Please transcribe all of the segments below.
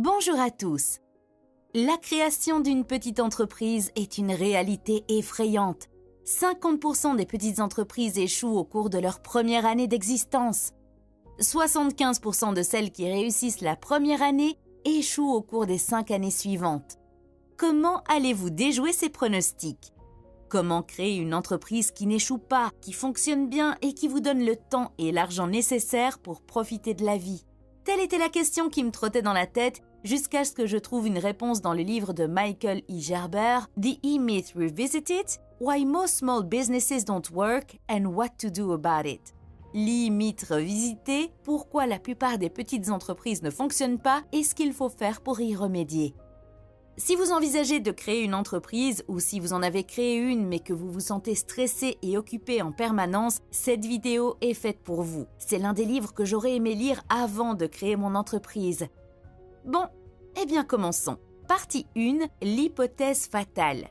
Bonjour à tous. La création d'une petite entreprise est une réalité effrayante. 50% des petites entreprises échouent au cours de leur première année d'existence. 75% de celles qui réussissent la première année échouent au cours des 5 années suivantes. Comment allez-vous déjouer ces pronostics? Comment créer une entreprise qui n'échoue pas, qui fonctionne bien et qui vous donne le temps et l'argent nécessaires pour profiter de la vie? Telle était la question qui me trottait dans la tête jusqu'à ce que je trouve une réponse dans le livre de Michael E. Gerber, The E-Myth Revisited, Why Most Small Businesses Don't Work and What to Do About It. L'E-Myth revisité, pourquoi la plupart des petites entreprises ne fonctionnent pas et ce qu'il faut faire pour y remédier. Si vous envisagez de créer une entreprise ou si vous en avez créé une mais que vous vous sentez stressé et occupé en permanence, cette vidéo est faite pour vous. C'est l'un des livres que j'aurais aimé lire avant de créer mon entreprise. Bon, eh bien commençons. Partie 1, l'hypothèse fatale.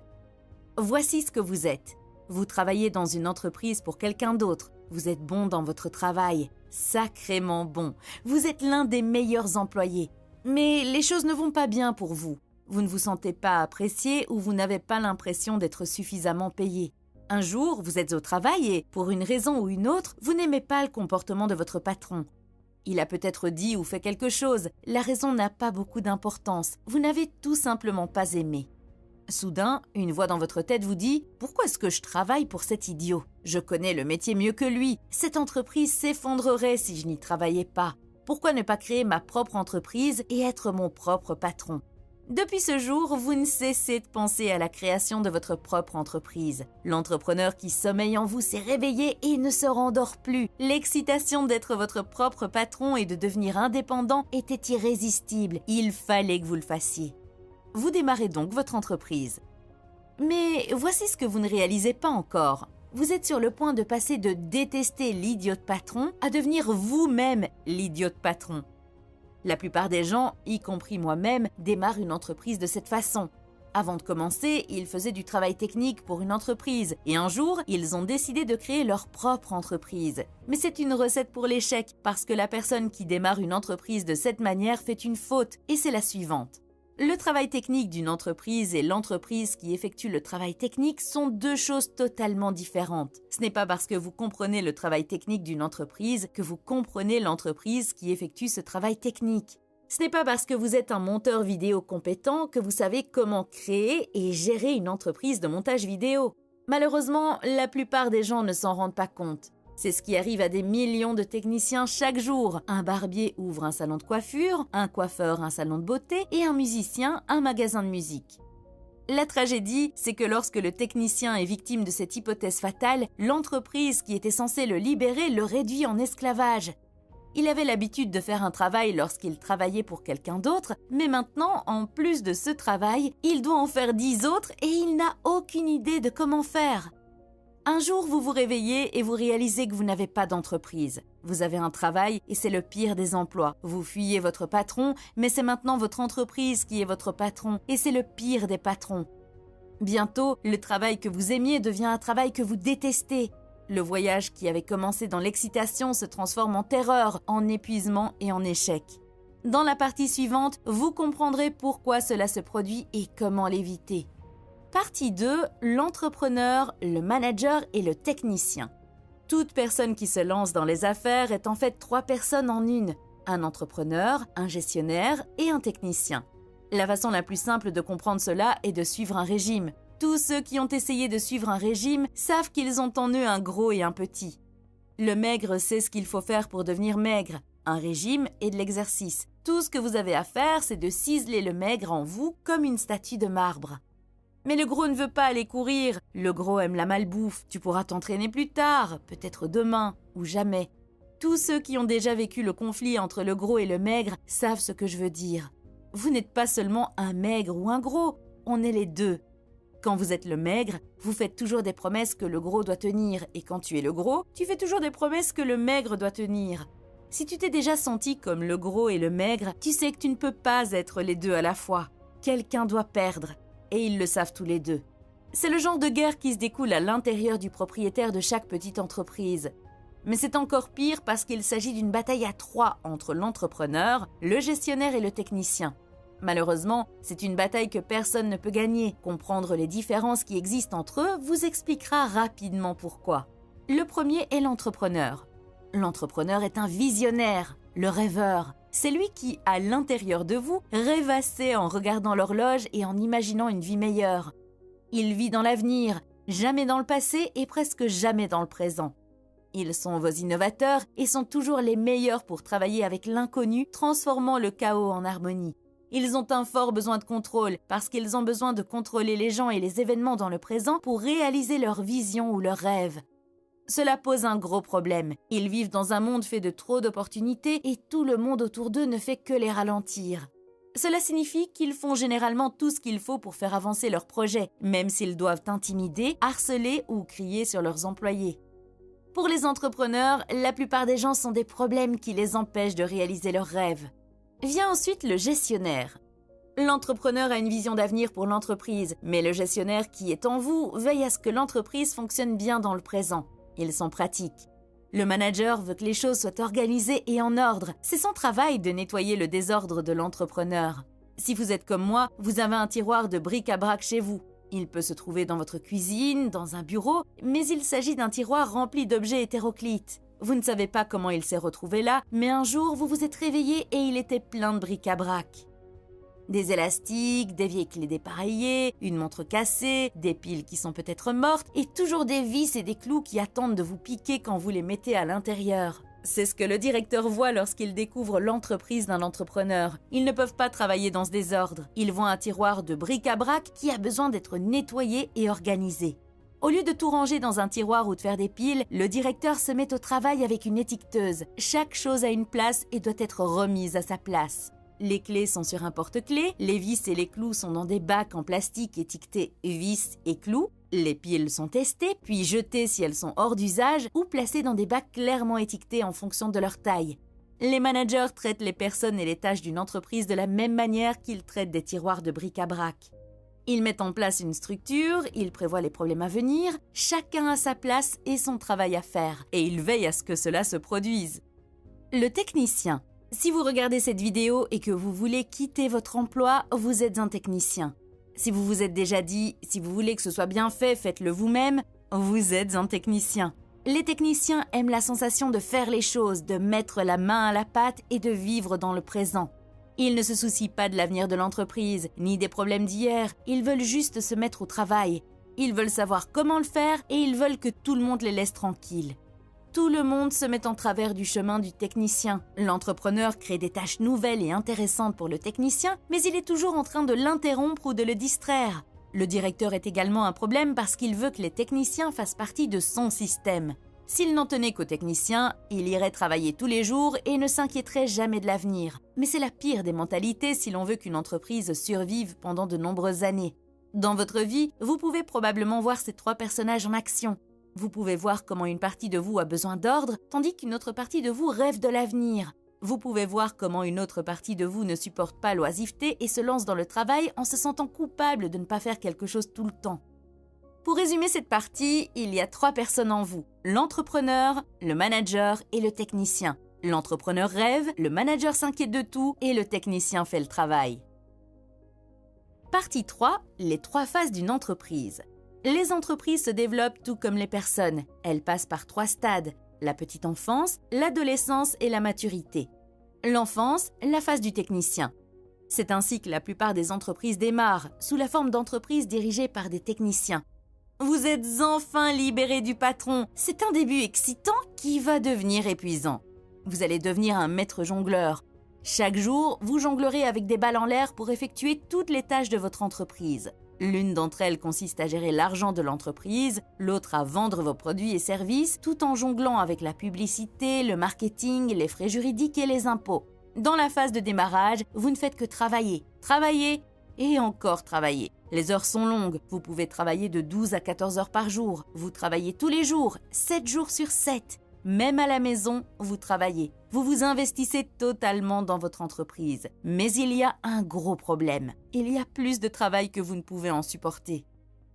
Voici ce que vous êtes. Vous travaillez dans une entreprise pour quelqu'un d'autre. Vous êtes bon dans votre travail, sacrément bon. Vous êtes l'un des meilleurs employés. Mais les choses ne vont pas bien pour vous. Vous ne vous sentez pas apprécié ou vous n'avez pas l'impression d'être suffisamment payé. Un jour, vous êtes au travail et, pour une raison ou une autre, vous n'aimez pas le comportement de votre patron. Il a peut-être dit ou fait quelque chose. La raison n'a pas beaucoup d'importance. Vous n'avez tout simplement pas aimé. Soudain, une voix dans votre tête vous dit « Pourquoi est-ce que je travaille pour cet idiot? Je connais le métier mieux que lui. Cette entreprise s'effondrerait si je n'y travaillais pas. Pourquoi ne pas créer ma propre entreprise et être mon propre patron ?» Depuis ce jour, vous ne cessez de penser à la création de votre propre entreprise. L'entrepreneur qui sommeille en vous s'est réveillé et ne se rendort plus. L'excitation d'être votre propre patron et de devenir indépendant était irrésistible. Il fallait que vous le fassiez. Vous démarrez donc votre entreprise. Mais voici ce que vous ne réalisez pas encore. Vous êtes sur le point de passer de détester l'idiot patron à devenir vous-même l'idiot patron. La plupart des gens, y compris moi-même, démarrent une entreprise de cette façon. Avant de commencer, ils faisaient du travail technique pour une entreprise et un jour, ils ont décidé de créer leur propre entreprise. Mais c'est une recette pour l'échec parce que la personne qui démarre une entreprise de cette manière fait une faute et c'est la suivante. Le travail technique d'une entreprise et l'entreprise qui effectue le travail technique sont deux choses totalement différentes. Ce n'est pas parce que vous comprenez le travail technique d'une entreprise que vous comprenez l'entreprise qui effectue ce travail technique. Ce n'est pas parce que vous êtes un monteur vidéo compétent que vous savez comment créer et gérer une entreprise de montage vidéo. Malheureusement, la plupart des gens ne s'en rendent pas compte. C'est ce qui arrive à des millions de techniciens chaque jour. Un barbier ouvre un salon de coiffure, un coiffeur un salon de beauté et un musicien un magasin de musique. La tragédie, c'est que lorsque le technicien est victime de cette hypothèse fatale, l'entreprise qui était censée le libérer le réduit en esclavage. Il avait l'habitude de faire un travail lorsqu'il travaillait pour quelqu'un d'autre, mais maintenant, en plus de ce travail, il doit en faire 10 autres et il n'a aucune idée de comment faire. Un jour, vous vous réveillez et vous réalisez que vous n'avez pas d'entreprise. Vous avez un travail et c'est le pire des emplois. Vous fuyez votre patron, mais c'est maintenant votre entreprise qui est votre patron et c'est le pire des patrons. Bientôt, le travail que vous aimiez devient un travail que vous détestez. Le voyage qui avait commencé dans l'excitation se transforme en terreur, en épuisement et en échec. Dans la partie suivante, vous comprendrez pourquoi cela se produit et comment l'éviter. Partie 2, l'entrepreneur, le manager et le technicien. Toute personne qui se lance dans les affaires est en fait 3 personnes en une. Un entrepreneur, un gestionnaire et un technicien. La façon la plus simple de comprendre cela est de suivre un régime. Tous ceux qui ont essayé de suivre un régime savent qu'ils ont en eux un gros et un petit. Le maigre sait ce qu'il faut faire pour devenir maigre. Un régime et de l'exercice. Tout ce que vous avez à faire, c'est de ciseler le maigre en vous comme une statue de marbre. Mais le gros ne veut pas aller courir. Le gros aime la malbouffe. Tu pourras t'entraîner plus tard, peut-être demain ou jamais. Tous ceux qui ont déjà vécu le conflit entre le gros et le maigre savent ce que je veux dire. Vous n'êtes pas seulement un maigre ou un gros, on est les deux. Quand vous êtes le maigre, vous faites toujours des promesses que le gros doit tenir. Et quand tu es le gros, tu fais toujours des promesses que le maigre doit tenir. Si tu t'es déjà senti comme le gros et le maigre, tu sais que tu ne peux pas être les deux à la fois. Quelqu'un doit perdre. Et ils le savent tous les deux. C'est le genre de guerre qui se découle à l'intérieur du propriétaire de chaque petite entreprise. Mais c'est encore pire parce qu'il s'agit d'une bataille à 3 entre l'entrepreneur, le gestionnaire et le technicien. Malheureusement, c'est une bataille que personne ne peut gagner. Comprendre les différences qui existent entre eux vous expliquera rapidement pourquoi. Le premier est l'entrepreneur. L'entrepreneur est un visionnaire, le rêveur. C'est lui qui, à l'intérieur de vous, rêvassez en regardant l'horloge et en imaginant une vie meilleure. Il vit dans l'avenir, jamais dans le passé et presque jamais dans le présent. Ils sont vos innovateurs et sont toujours les meilleurs pour travailler avec l'inconnu, transformant le chaos en harmonie. Ils ont un fort besoin de contrôle parce qu'ils ont besoin de contrôler les gens et les événements dans le présent pour réaliser leur vision ou leurs rêves. Cela pose un gros problème. Ils vivent dans un monde fait de trop d'opportunités et tout le monde autour d'eux ne fait que les ralentir. Cela signifie qu'ils font généralement tout ce qu'il faut pour faire avancer leurs projets, même s'ils doivent intimider, harceler ou crier sur leurs employés. Pour les entrepreneurs, la plupart des gens sont des problèmes qui les empêchent de réaliser leurs rêves. Vient ensuite le gestionnaire. L'entrepreneur a une vision d'avenir pour l'entreprise, mais le gestionnaire qui est en vous veille à ce que l'entreprise fonctionne bien dans le présent. Ils sont pratiques. Le manager veut que les choses soient organisées et en ordre. C'est son travail de nettoyer le désordre de l'entrepreneur. Si vous êtes comme moi, vous avez un tiroir de bric-à-brac chez vous. Il peut se trouver dans votre cuisine, dans un bureau, mais il s'agit d'un tiroir rempli d'objets hétéroclites. Vous ne savez pas comment il s'est retrouvé là, mais un jour vous vous êtes réveillé et il était plein de bric-à-brac. Des élastiques, des vieilles clés dépareillées, une montre cassée, des piles qui sont peut-être mortes et toujours des vis et des clous qui attendent de vous piquer quand vous les mettez à l'intérieur. C'est ce que le directeur voit lorsqu'il découvre l'entreprise d'un entrepreneur. Ils ne peuvent pas travailler dans ce désordre. Ils voient un tiroir de bric-à-brac qui a besoin d'être nettoyé et organisé. Au lieu de tout ranger dans un tiroir ou de faire des piles, le directeur se met au travail avec une étiqueteuse. Chaque chose a une place et doit être remise à sa place. Les clés sont sur un porte-clés, les vis et les clous sont dans des bacs en plastique étiquetés vis et clous, les piles sont testées, puis jetées si elles sont hors d'usage ou placées dans des bacs clairement étiquetés en fonction de leur taille. Les managers traitent les personnes et les tâches d'une entreprise de la même manière qu'ils traitent des tiroirs de bric-à-brac. Ils mettent en place une structure, ils prévoient les problèmes à venir, chacun a sa place et son travail à faire, et ils veillent à ce que cela se produise. Le technicien. Si vous regardez cette vidéo et que vous voulez quitter votre emploi, vous êtes un technicien. Si vous vous êtes déjà dit « si vous voulez que ce soit bien fait, faites-le vous-même », vous êtes un technicien. Les techniciens aiment la sensation de faire les choses, de mettre la main à la pâte et de vivre dans le présent. Ils ne se soucient pas de l'avenir de l'entreprise, ni des problèmes d'hier, ils veulent juste se mettre au travail. Ils veulent savoir comment le faire et ils veulent que tout le monde les laisse tranquilles. Tout le monde se met en travers du chemin du technicien. L'entrepreneur crée des tâches nouvelles et intéressantes pour le technicien, mais il est toujours en train de l'interrompre ou de le distraire. Le directeur est également un problème parce qu'il veut que les techniciens fassent partie de son système. S'il n'en tenait qu'aux techniciens, il irait travailler tous les jours et ne s'inquiéterait jamais de l'avenir. Mais c'est la pire des mentalités si l'on veut qu'une entreprise survive pendant de nombreuses années. Dans votre vie, vous pouvez probablement voir ces trois personnages en action. Vous pouvez voir comment une partie de vous a besoin d'ordre, tandis qu'une autre partie de vous rêve de l'avenir. Vous pouvez voir comment une autre partie de vous ne supporte pas l'oisiveté et se lance dans le travail en se sentant coupable de ne pas faire quelque chose tout le temps. Pour résumer cette partie, il y a trois personnes en vous, l'entrepreneur, le manager et le technicien. L'entrepreneur rêve, le manager s'inquiète de tout et le technicien fait le travail. Partie 3, les trois phases d'une entreprise. Les entreprises se développent tout comme les personnes. Elles passent par trois stades, la petite enfance, l'adolescence et la maturité. L'enfance, la phase du technicien. C'est ainsi que la plupart des entreprises démarrent, sous la forme d'entreprises dirigées par des techniciens. Vous êtes enfin libéré du patron. C'est un début excitant qui va devenir épuisant. Vous allez devenir un maître jongleur. Chaque jour, vous jonglerez avec des balles en l'air pour effectuer toutes les tâches de votre entreprise. L'une d'entre elles consiste à gérer l'argent de l'entreprise, l'autre à vendre vos produits et services, tout en jonglant avec la publicité, le marketing, les frais juridiques et les impôts. Dans la phase de démarrage, vous ne faites que travailler, travailler et encore travailler. Les heures sont longues, vous pouvez travailler de 12 à 14 heures par jour. Vous travaillez tous les jours, 7 jours sur 7. Même à la maison, vous travaillez. Vous vous investissez totalement dans votre entreprise. Mais il y a un gros problème. Il y a plus de travail que vous ne pouvez en supporter.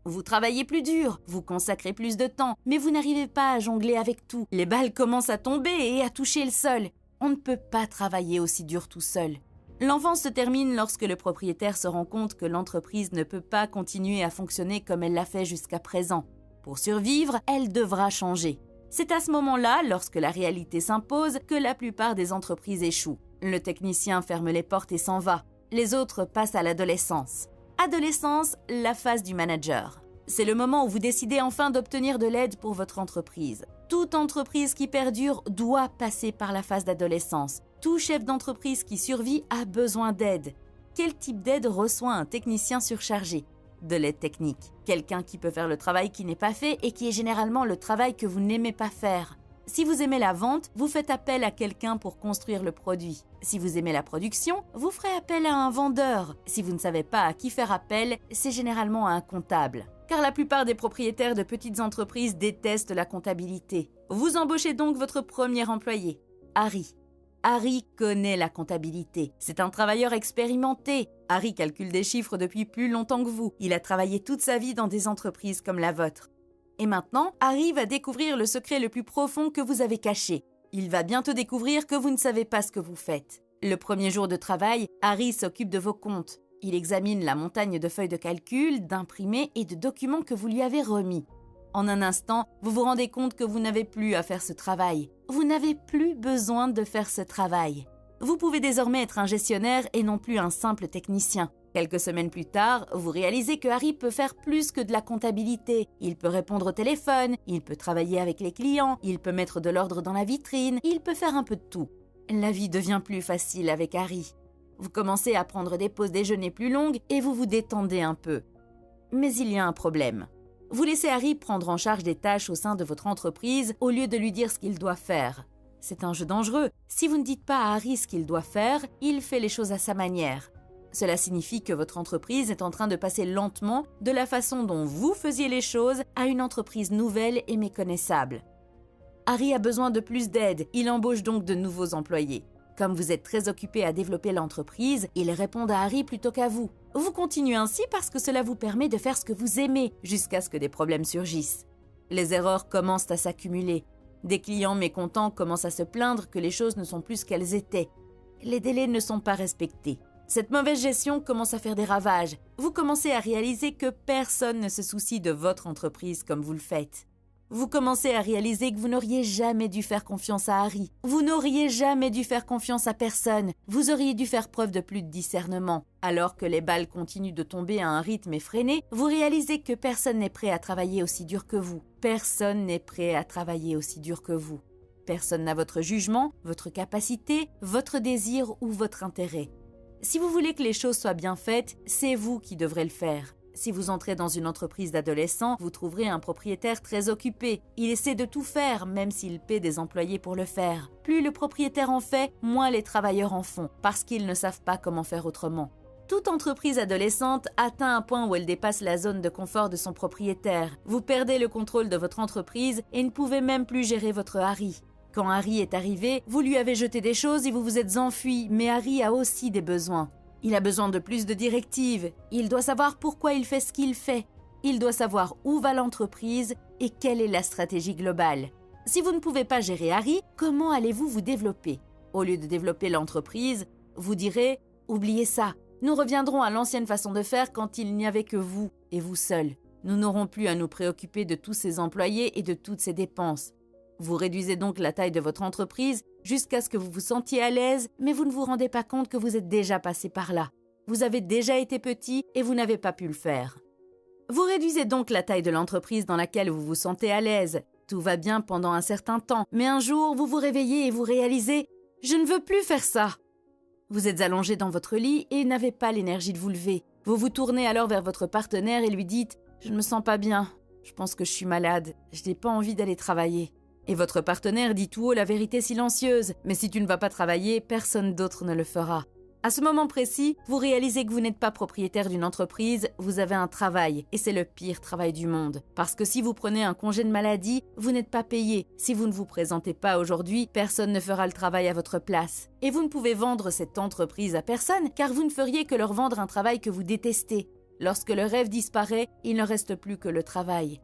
Vous travaillez plus dur, vous consacrez plus de temps, mais vous n'arrivez pas à jongler avec tout. Les balles commencent à tomber et à toucher le sol. On ne peut pas travailler aussi dur tout seul. L'enfance se termine lorsque le propriétaire se rend compte que l'entreprise ne peut pas continuer à fonctionner comme elle l'a fait jusqu'à présent. Pour survivre, elle devra changer. C'est à ce moment-là, lorsque la réalité s'impose, que la plupart des entreprises échouent. Le technicien ferme les portes et s'en va. Les autres passent à l'adolescence. Adolescence, la phase du manager. C'est le moment où vous décidez enfin d'obtenir de l'aide pour votre entreprise. Toute entreprise qui perdure doit passer par la phase d'adolescence. Tout chef d'entreprise qui survit a besoin d'aide. Quel type d'aide reçoit un technicien surchargé ? De l'aide technique. Quelqu'un qui peut faire le travail qui n'est pas fait et qui est généralement le travail que vous n'aimez pas faire. Si vous aimez la vente, vous faites appel à quelqu'un pour construire le produit. Si vous aimez la production, vous ferez appel à un vendeur. Si vous ne savez pas à qui faire appel, c'est généralement à un comptable. Car la plupart des propriétaires de petites entreprises détestent la comptabilité. Vous embauchez donc votre premier employé, Harry. Harry connaît la comptabilité. C'est un travailleur expérimenté. Harry calcule des chiffres depuis plus longtemps que vous. Il a travaillé toute sa vie dans des entreprises comme la vôtre. Et maintenant, Harry va découvrir le secret le plus profond que vous avez caché. Il va bientôt découvrir que vous ne savez pas ce que vous faites. Le premier jour de travail, Harry s'occupe de vos comptes. Il examine la montagne de feuilles de calcul, d'imprimés et de documents que vous lui avez remis. En un instant, vous vous rendez compte que vous n'avez plus à faire ce travail. Vous n'avez plus besoin de faire ce travail. Vous pouvez désormais être un gestionnaire et non plus un simple technicien. Quelques semaines plus tard, vous réalisez que Harry peut faire plus que de la comptabilité. Il peut répondre au téléphone, il peut travailler avec les clients, il peut mettre de l'ordre dans la vitrine, il peut faire un peu de tout. La vie devient plus facile avec Harry. Vous commencez à prendre des pauses déjeuner plus longues et vous vous détendez un peu. Mais il y a un problème. Vous laissez Harry prendre en charge des tâches au sein de votre entreprise au lieu de lui dire ce qu'il doit faire. C'est un jeu dangereux. Si vous ne dites pas à Harry ce qu'il doit faire, il fait les choses à sa manière. Cela signifie que votre entreprise est en train de passer lentement de la façon dont vous faisiez les choses à une entreprise nouvelle et méconnaissable. Harry a besoin de plus d'aide, il embauche donc de nouveaux employés. Comme vous êtes très occupé à développer l'entreprise, ils répondent à Harry plutôt qu'à vous. Vous continuez ainsi parce que cela vous permet de faire ce que vous aimez, jusqu'à ce que des problèmes surgissent. Les erreurs commencent à s'accumuler. Des clients mécontents commencent à se plaindre que les choses ne sont plus ce qu'elles étaient. Les délais ne sont pas respectés. Cette mauvaise gestion commence à faire des ravages. Vous commencez à réaliser que personne ne se soucie de votre entreprise comme vous le faites. Vous commencez à réaliser que vous n'auriez jamais dû faire confiance à Harry. Vous n'auriez jamais dû faire confiance à personne. Vous auriez dû faire preuve de plus de discernement. Alors que les balles continuent de tomber à un rythme effréné, vous réalisez que personne n'est prêt à travailler aussi dur que vous. Personne n'est prêt à travailler aussi dur que vous. Personne n'a votre jugement, votre capacité, votre désir ou votre intérêt. Si vous voulez que les choses soient bien faites, c'est vous qui devrez le faire. Si vous entrez dans une entreprise d'adolescents, vous trouverez un propriétaire très occupé. Il essaie de tout faire, même s'il paie des employés pour le faire. Plus le propriétaire en fait, moins les travailleurs en font, parce qu'ils ne savent pas comment faire autrement. Toute entreprise adolescente atteint un point où elle dépasse la zone de confort de son propriétaire. Vous perdez le contrôle de votre entreprise et ne pouvez même plus gérer votre Harry. Quand Harry est arrivé, vous lui avez jeté des choses et vous vous êtes enfui, mais Harry a aussi des besoins. Il a besoin de plus de directives. Il doit savoir pourquoi il fait ce qu'il fait. Il doit savoir où va l'entreprise et quelle est la stratégie globale. Si vous ne pouvez pas gérer Harry, comment allez-vous vous développer ? Au lieu de développer l'entreprise, vous direz « Oubliez ça, nous reviendrons à l'ancienne façon de faire quand il n'y avait que vous et vous seul. Nous n'aurons plus à nous préoccuper de tous ces employés et de toutes ces dépenses. » Vous réduisez donc la taille de votre entreprise jusqu'à ce que vous vous sentiez à l'aise, mais vous ne vous rendez pas compte que vous êtes déjà passé par là. Vous avez déjà été petit et vous n'avez pas pu le faire. Vous réduisez donc la taille de l'entreprise dans laquelle vous vous sentez à l'aise. Tout va bien pendant un certain temps, mais un jour, vous vous réveillez et vous réalisez « Je ne veux plus faire ça !» Vous êtes allongé dans votre lit et n'avez pas l'énergie de vous lever. Vous vous tournez alors vers votre partenaire et lui dites « Je ne me sens pas bien, je pense que je suis malade, je n'ai pas envie d'aller travailler. » Et votre partenaire dit tout haut la vérité silencieuse. Mais si tu ne vas pas travailler, personne d'autre ne le fera. À ce moment précis, vous réalisez que vous n'êtes pas propriétaire d'une entreprise, vous avez un travail, et c'est le pire travail du monde. Parce que si vous prenez un congé de maladie, vous n'êtes pas payé. Si vous ne vous présentez pas aujourd'hui, personne ne fera le travail à votre place. Et vous ne pouvez vendre cette entreprise à personne, car vous ne feriez que leur vendre un travail que vous détestez. Lorsque le rêve disparaît, il ne reste plus que le travail.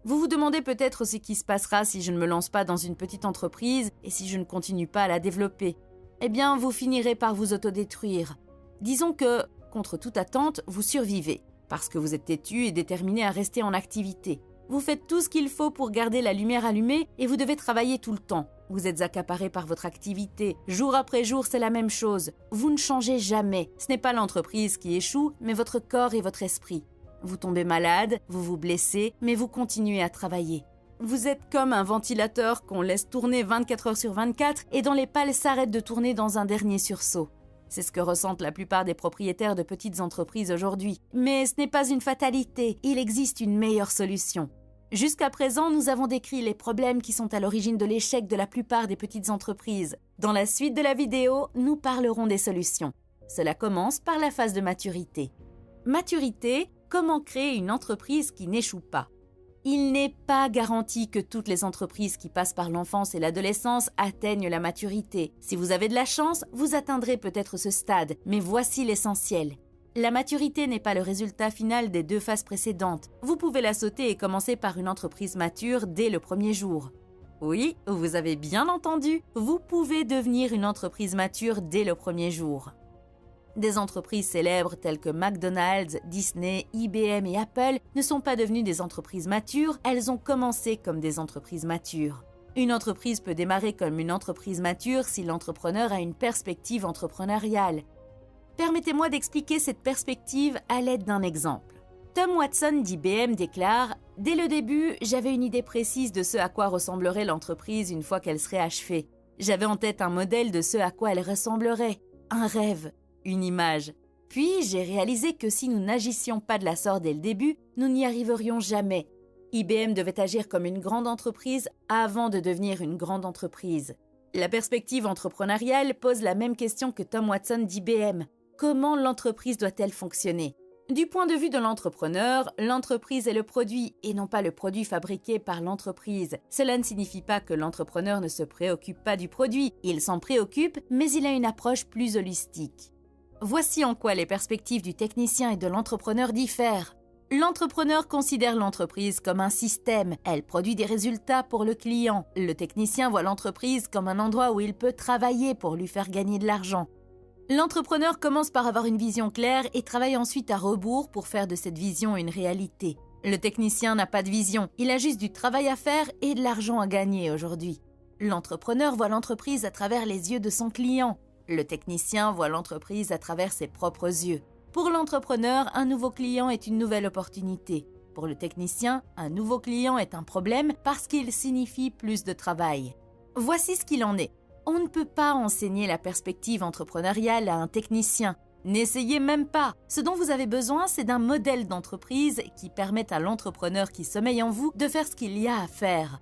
Vous vous demandez peut-être ce qui se passera si je ne me lance pas dans une petite entreprise et si je ne continue pas à la développer. eh bien vous finirez par vous autodétruire. Disons que, contre toute attente, vous survivez, parce que vous êtes têtu et déterminé à rester en activité. Vous faites tout ce qu'il faut pour garder la lumière allumée et vous devez travailler tout le temps. Vous êtes accaparé par votre activité. Jour après jour, c'est la même chose. Vous ne changez jamais. Ce n'est pas l'entreprise qui échoue, mais votre corps et votre esprit. Vous tombez malade, vous vous blessez, mais vous continuez à travailler. Vous êtes comme un ventilateur qu'on laisse tourner 24 heures sur 24 et dont les pales s'arrêtent de tourner dans un dernier sursaut. C'est ce que ressentent la plupart des propriétaires de petites entreprises aujourd'hui. Mais ce n'est pas une fatalité, il existe une meilleure solution. Jusqu'à présent, nous avons décrit les problèmes qui sont à l'origine de l'échec de la plupart des petites entreprises. Dans la suite de la vidéo, nous parlerons des solutions. Cela commence par la phase de maturité. Maturité, comment créer une entreprise qui n'échoue pas? Il n'est pas garanti que toutes les entreprises qui passent par l'enfance et l'adolescence atteignent la maturité. Si vous avez de la chance, vous atteindrez peut-être ce stade, mais voici l'essentiel. La maturité n'est pas le résultat final des 2 phases précédentes. Vous pouvez la sauter et commencer par une entreprise mature dès le premier jour. Oui, vous avez bien entendu, vous pouvez devenir une entreprise mature dès le premier jour. Des entreprises célèbres telles que McDonald's, Disney, IBM et Apple ne sont pas devenues des entreprises matures, elles ont commencé comme des entreprises matures. Une entreprise peut démarrer comme une entreprise mature si l'entrepreneur a une perspective entrepreneuriale. Permettez-moi d'expliquer cette perspective à l'aide d'un exemple. Tom Watson d'IBM déclare « Dès le début, j'avais une idée précise de ce à quoi ressemblerait l'entreprise une fois qu'elle serait achevée. J'avais en tête un modèle de ce à quoi elle ressemblerait, un rêve, une image. Puis j'ai réalisé que si nous n'agissions pas de la sorte dès le début, nous n'y arriverions jamais. IBM devait agir comme une grande entreprise avant de devenir une grande entreprise. » La perspective entrepreneuriale pose la même question que Tom Watson d'IBM. Comment l'entreprise doit-elle fonctionner? Du point de vue de l'entrepreneur, l'entreprise est le produit et non pas le produit fabriqué par l'entreprise. Cela ne signifie pas que l'entrepreneur ne se préoccupe pas du produit. Il s'en préoccupe, mais il a une approche plus holistique. Voici en quoi les perspectives du technicien et de l'entrepreneur diffèrent. L'entrepreneur considère l'entreprise comme un système. Elle produit des résultats pour le client. Le technicien voit l'entreprise comme un endroit où il peut travailler pour lui faire gagner de l'argent. L'entrepreneur commence par avoir une vision claire et travaille ensuite à rebours pour faire de cette vision une réalité. Le technicien n'a pas de vision, il a juste du travail à faire et de l'argent à gagner aujourd'hui. L'entrepreneur voit l'entreprise à travers les yeux de son client. Le technicien voit l'entreprise à travers ses propres yeux. Pour l'entrepreneur, un nouveau client est une nouvelle opportunité. Pour le technicien, un nouveau client est un problème parce qu'il signifie plus de travail. Voici ce qu'il en est. On ne peut pas enseigner la perspective entrepreneuriale à un technicien. N'essayez même pas. Ce dont vous avez besoin, c'est d'un modèle d'entreprise qui permette à l'entrepreneur qui sommeille en vous de faire ce qu'il y a à faire.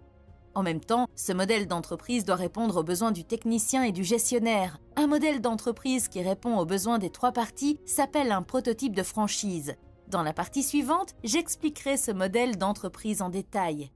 En même temps, ce modèle d'entreprise doit répondre aux besoins du technicien et du gestionnaire. Un modèle d'entreprise qui répond aux besoins des 3 parties s'appelle un prototype de franchise. Dans la partie suivante, j'expliquerai ce modèle d'entreprise en détail.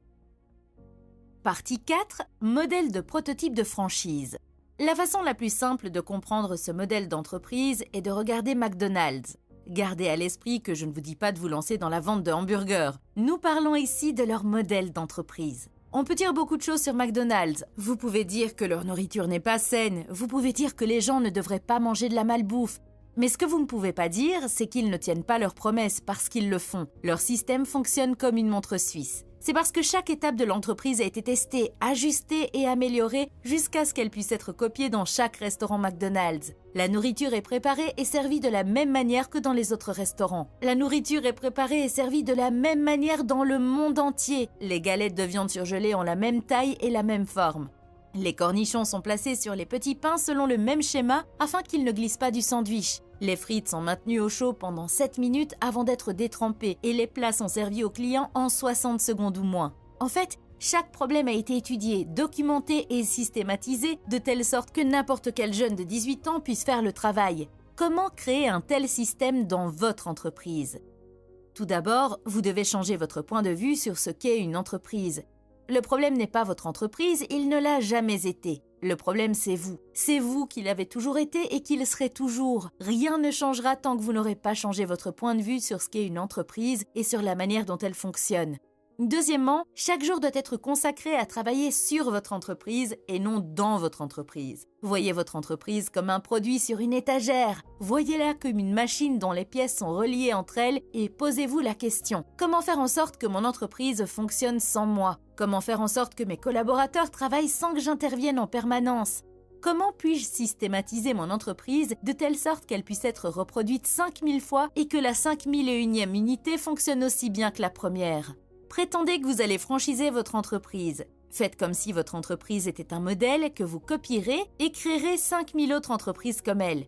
Partie 4. Modèle de prototype de franchise. La façon la plus simple de comprendre ce modèle d'entreprise est de regarder McDonald's. Gardez à l'esprit que je ne vous dis pas de vous lancer dans la vente de hamburgers. Nous parlons ici de leur modèle d'entreprise. On peut dire beaucoup de choses sur McDonald's. Vous pouvez dire que leur nourriture n'est pas saine. Vous pouvez dire que les gens ne devraient pas manger de la malbouffe. Mais ce que vous ne pouvez pas dire, c'est qu'ils ne tiennent pas leurs promesses parce qu'ils le font. Leur système fonctionne comme une montre suisse. C'est parce que chaque étape de l'entreprise a été testée, ajustée et améliorée jusqu'à ce qu'elle puisse être copiée dans chaque restaurant McDonald's. La nourriture est préparée et servie de la même manière que dans les autres restaurants. La nourriture est préparée et servie de la même manière dans le monde entier. Les galettes de viande surgelée ont la même taille et la même forme. Les cornichons sont placés sur les petits pains selon le même schéma afin qu'ils ne glissent pas du sandwich. Les frites sont maintenues au chaud pendant 7 minutes avant d'être détrempées et les plats sont servis aux clients en 60 secondes ou moins. En fait, chaque problème a été étudié, documenté et systématisé de telle sorte que n'importe quel jeune de 18 ans puisse faire le travail. Comment créer un tel système dans votre entreprise? Tout d'abord, vous devez changer votre point de vue sur ce qu'est une entreprise. Le problème n'est pas votre entreprise, il ne l'a jamais été. Le problème, c'est vous. C'est vous qui l'avez toujours été et qui le serez toujours. Rien ne changera tant que vous n'aurez pas changé votre point de vue sur ce qu'est une entreprise et sur la manière dont elle fonctionne. Deuxièmement, chaque jour doit être consacré à travailler sur votre entreprise et non dans votre entreprise. Voyez votre entreprise comme un produit sur une étagère. Voyez-la comme une machine dont les pièces sont reliées entre elles et posez-vous la question: comment faire en sorte que mon entreprise fonctionne sans moi? Comment faire en sorte que mes collaborateurs travaillent sans que j'intervienne en permanence? Comment puis-je systématiser mon entreprise de telle sorte qu'elle puisse être reproduite 5000 fois et que la 5001e unité fonctionne aussi bien que la première? Prétendez que vous allez franchiser votre entreprise. Faites comme si votre entreprise était un modèle que vous copierez et créerez 5000 autres entreprises comme elle.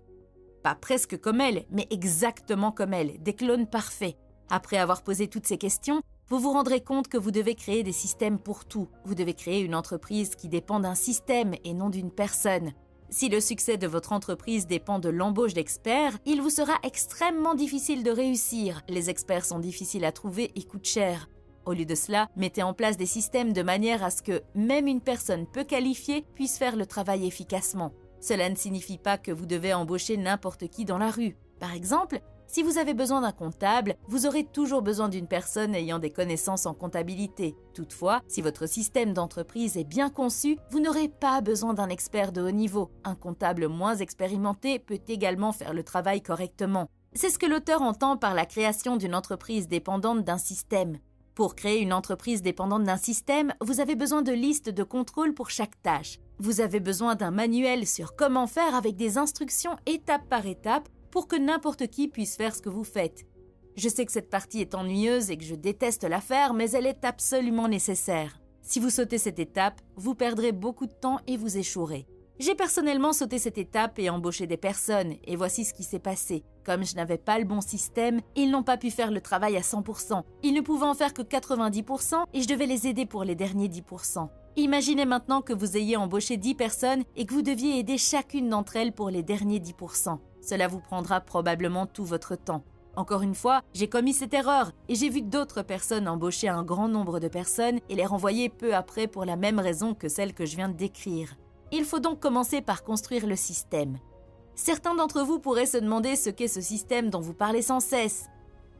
Pas presque comme elle, mais exactement comme elle, des clones parfaits. Après avoir posé toutes ces questions, vous vous rendrez compte que vous devez créer des systèmes pour tout. Vous devez créer une entreprise qui dépend d'un système et non d'une personne. Si le succès de votre entreprise dépend de l'embauche d'experts, il vous sera extrêmement difficile de réussir. Les experts sont difficiles à trouver et coûtent cher. Au lieu de cela, mettez en place des systèmes de manière à ce que même une personne peu qualifiée puisse faire le travail efficacement. Cela ne signifie pas que vous devez embaucher n'importe qui dans la rue. Par exemple, si vous avez besoin d'un comptable, vous aurez toujours besoin d'une personne ayant des connaissances en comptabilité. Toutefois, si votre système d'entreprise est bien conçu, vous n'aurez pas besoin d'un expert de haut niveau. Un comptable moins expérimenté peut également faire le travail correctement. C'est ce que l'auteur entend par la création d'une entreprise dépendante d'un système. Pour créer une entreprise dépendante d'un système, vous avez besoin de listes de contrôle pour chaque tâche. Vous avez besoin d'un manuel sur comment faire avec des instructions étape par étape pour que n'importe qui puisse faire ce que vous faites. Je sais que cette partie est ennuyeuse et que je déteste la faire, mais elle est absolument nécessaire. Si vous sautez cette étape, vous perdrez beaucoup de temps et vous échouerez. J'ai personnellement sauté cette étape et embauché des personnes, et voici ce qui s'est passé. Comme je n'avais pas le bon système, ils n'ont pas pu faire le travail à 100%. Ils ne pouvaient en faire que 90% et je devais les aider pour les derniers 10%. Imaginez maintenant que vous ayez embauché 10 personnes et que vous deviez aider chacune d'entre elles pour les derniers 10%. Cela vous prendra probablement tout votre temps. Encore une fois, j'ai commis cette erreur et j'ai vu d'autres personnes embaucher un grand nombre de personnes et les renvoyer peu après pour la même raison que celle que je viens de décrire. Il faut donc commencer par construire le système. Certains d'entre vous pourraient se demander ce qu'est ce système dont vous parlez sans cesse.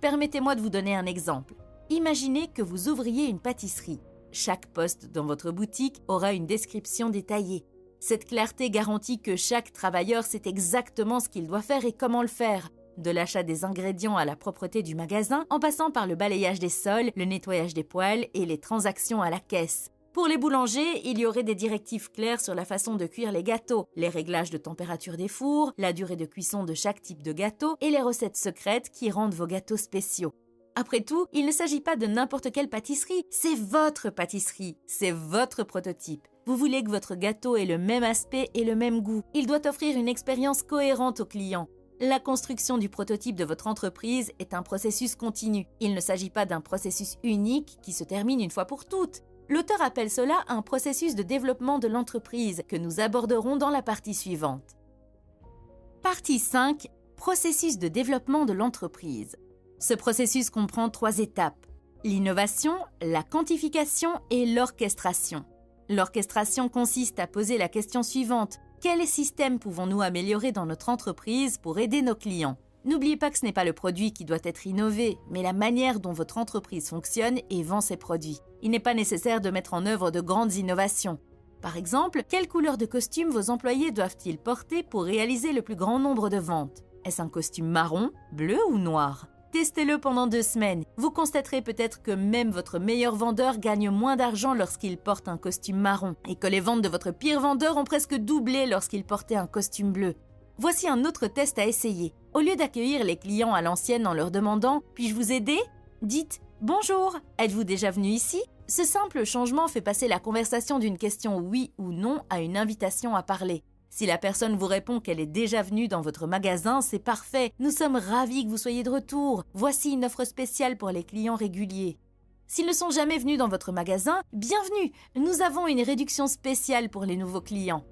Permettez-moi de vous donner un exemple. Imaginez que vous ouvriez une pâtisserie. Chaque poste dans votre boutique aura une description détaillée. Cette clarté garantit que chaque travailleur sait exactement ce qu'il doit faire et comment le faire. De l'achat des ingrédients à la propreté du magasin, en passant par le balayage des sols, le nettoyage des poêles et les transactions à la caisse. Pour les boulangers, il y aurait des directives claires sur la façon de cuire les gâteaux, les réglages de température des fours, la durée de cuisson de chaque type de gâteau et les recettes secrètes qui rendent vos gâteaux spéciaux. Après tout, il ne s'agit pas de n'importe quelle pâtisserie, c'est votre pâtisserie, c'est votre prototype. Vous voulez que votre gâteau ait le même aspect et le même goût. Il doit offrir une expérience cohérente aux clients. La construction du prototype de votre entreprise est un processus continu. Il ne s'agit pas d'un processus unique qui se termine une fois pour toutes. L'auteur appelle cela un processus de développement de l'entreprise que nous aborderons dans la partie suivante. Partie 5. Processus de développement de l'entreprise. Ce processus comprend 3 étapes: l'innovation, la quantification et l'orchestration. L'orchestration consiste à poser la question suivante: quel système pouvons-nous améliorer dans notre entreprise pour aider nos clients? N'oubliez pas que ce n'est pas le produit qui doit être innové, mais la manière dont votre entreprise fonctionne et vend ses produits. Il n'est pas nécessaire de mettre en œuvre de grandes innovations. Par exemple, quelle couleur de costume vos employés doivent-ils porter pour réaliser le plus grand nombre de ventes? Est-ce un costume marron, bleu ou noir? Testez-le pendant 2 semaines. Vous constaterez peut-être que même votre meilleur vendeur gagne moins d'argent lorsqu'il porte un costume marron et que les ventes de votre pire vendeur ont presque doublé lorsqu'il portait un costume bleu. Voici un autre test à essayer. Au lieu d'accueillir les clients à l'ancienne en leur demandant « Puis-je vous aider ?», dites « Bonjour, êtes-vous déjà venu ici ?» Ce simple changement fait passer la conversation d'une question oui ou non à une invitation à parler. Si la personne vous répond qu'elle est déjà venue dans votre magasin, c'est parfait. Nous sommes ravis que vous soyez de retour. Voici une offre spéciale pour les clients réguliers. S'ils ne sont jamais venus dans votre magasin, bienvenue. Nous avons une réduction spéciale pour les nouveaux clients.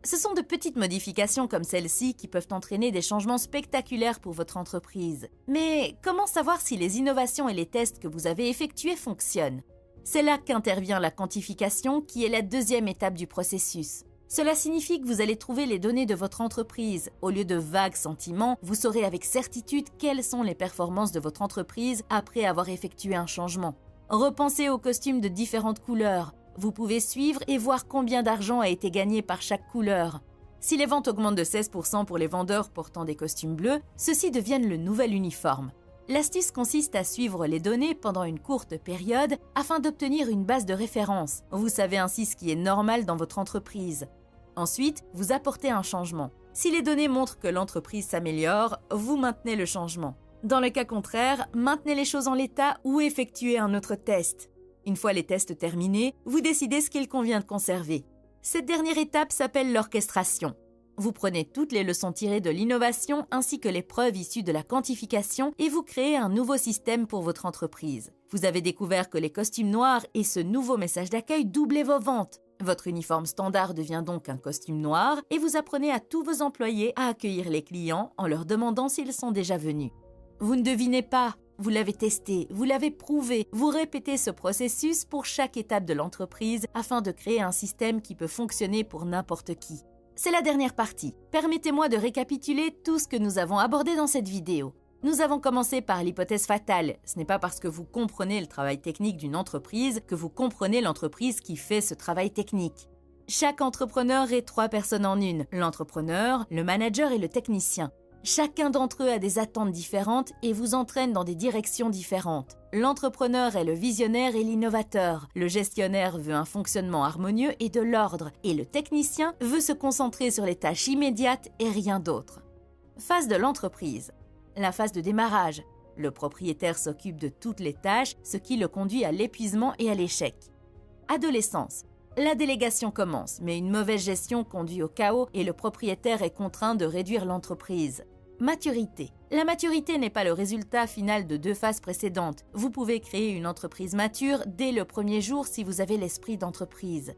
Ce sont de petites modifications comme celle-ci qui peuvent entraîner des changements spectaculaires pour votre entreprise. Mais comment savoir si les innovations et les tests que vous avez effectués fonctionnent? C'est là qu'intervient la quantification, qui est la 2e étape du processus. Cela signifie que vous allez trouver les données de votre entreprise. Au lieu de vagues sentiments, vous saurez avec certitude quelles sont les performances de votre entreprise après avoir effectué un changement. Repensez aux costumes de différentes couleurs. Vous pouvez suivre et voir combien d'argent a été gagné par chaque couleur. Si les ventes augmentent de 16% pour les vendeurs portant des costumes bleus, ceux-ci deviennent le nouvel uniforme. L'astuce consiste à suivre les données pendant une courte période afin d'obtenir une base de référence. Vous savez ainsi ce qui est normal dans votre entreprise. Ensuite, vous apportez un changement. Si les données montrent que l'entreprise s'améliore, vous maintenez le changement. Dans le cas contraire, maintenez les choses en l'état ou effectuez un autre test. Une fois les tests terminés, vous décidez ce qu'il convient de conserver. Cette dernière étape s'appelle l'orchestration. Vous prenez toutes les leçons tirées de l'innovation ainsi que les preuves issues de la quantification et vous créez un nouveau système pour votre entreprise. Vous avez découvert que les costumes noirs et ce nouveau message d'accueil doublaient vos ventes. Votre uniforme standard devient donc un costume noir et vous apprenez à tous vos employés à accueillir les clients en leur demandant s'ils sont déjà venus. Vous ne devinez pas, vous l'avez testé, vous l'avez prouvé, vous répétez ce processus pour chaque étape de l'entreprise afin de créer un système qui peut fonctionner pour n'importe qui. C'est la dernière partie. Permettez-moi de récapituler tout ce que nous avons abordé dans cette vidéo. Nous avons commencé par l'hypothèse fatale. Ce n'est pas parce que vous comprenez le travail technique d'une entreprise que vous comprenez l'entreprise qui fait ce travail technique. Chaque entrepreneur est 3 personnes en une, l'entrepreneur, le manager et le technicien. Chacun d'entre eux a des attentes différentes et vous entraîne dans des directions différentes. L'entrepreneur est le visionnaire et l'innovateur. Le gestionnaire veut un fonctionnement harmonieux et de l'ordre. Et le technicien veut se concentrer sur les tâches immédiates et rien d'autre. Phase de l'entreprise. La phase de démarrage. Le propriétaire s'occupe de toutes les tâches, ce qui le conduit à l'épuisement et à l'échec. Adolescence. La délégation commence, mais une mauvaise gestion conduit au chaos et le propriétaire est contraint de réduire l'entreprise. Maturité. La maturité n'est pas le résultat final de 2 phases précédentes. Vous pouvez créer une entreprise mature dès le premier jour si vous avez l'esprit d'entreprise.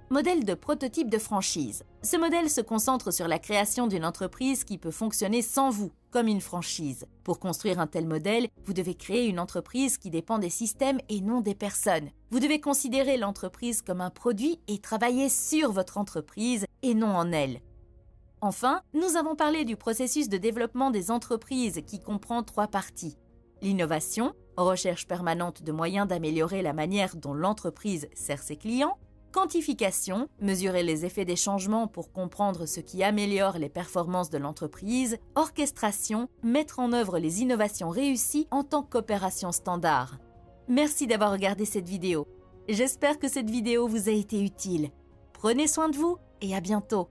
Modèle de prototype de franchise. Ce modèle se concentre sur la création d'une entreprise qui peut fonctionner sans vous, comme une franchise. Pour construire un tel modèle, vous devez créer une entreprise qui dépend des systèmes et non des personnes. Vous devez considérer l'entreprise comme un produit et travailler sur votre entreprise et non en elle. Enfin, nous avons parlé du processus de développement des entreprises qui comprend 3 parties. L'innovation, recherche permanente de moyens d'améliorer la manière dont l'entreprise sert ses clients. Quantification, mesurer les effets des changements pour comprendre ce qui améliore les performances de l'entreprise. Orchestration, mettre en œuvre les innovations réussies en tant qu'opération standard. Merci d'avoir regardé cette vidéo. J'espère que cette vidéo vous a été utile. Prenez soin de vous et à bientôt.